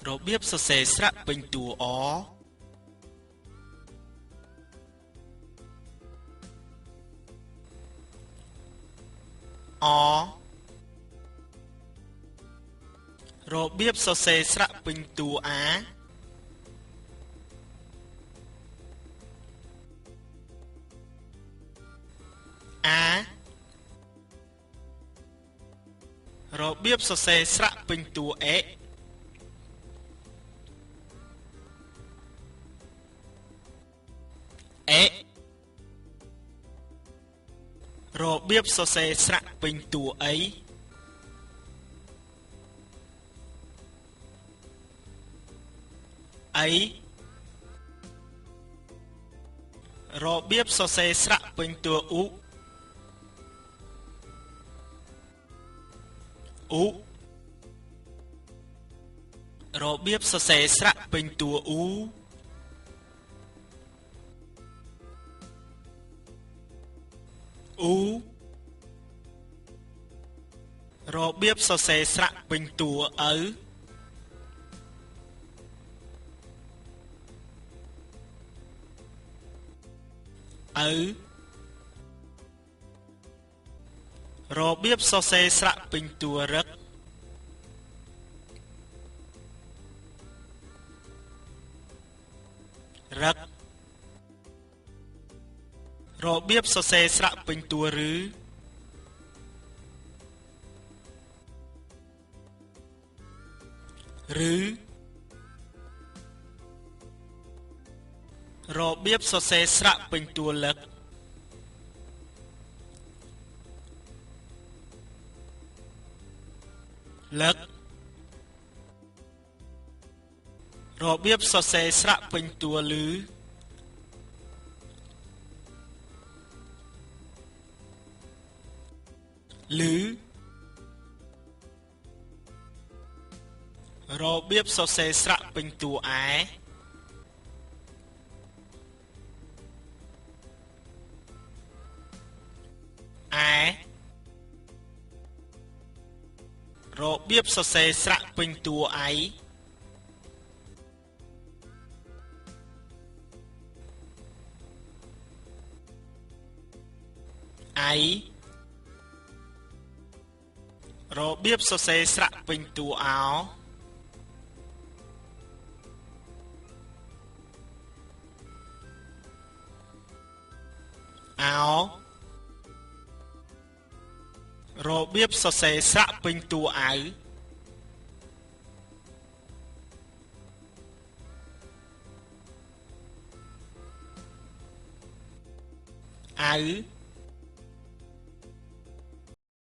របៀបសរសេរស្រៈពេញតួអរបៀបសរសេរស្រៈពេញតួអារបៀបសរសេរស្រៈពេញតួអេរបៀបសរសេរស្រៈពេញតួអីរបៀបសរសេរស្រៈពេញតួឧរបៀបសរសេរស្រៈពេញតួអ៊ូរបៀបសរសេរស្រៈពេញតួឪរបៀបសរសេរស្រៈពេញតួរឹករបៀបសរសេរស្រៈពេញតួឬរបៀបសរសេរស្រៈពេញតួលឹករបៀបសរសេរស្រៈពេញតួលឺរបៀបសរសេរស្រៈពេញតួឯរបៀបសរសេរស្រៈពេញតួឯរបៀបសរសេរស្រៈពេញតួអោរបៀបសរសេរស្រៈពេញតួអៅ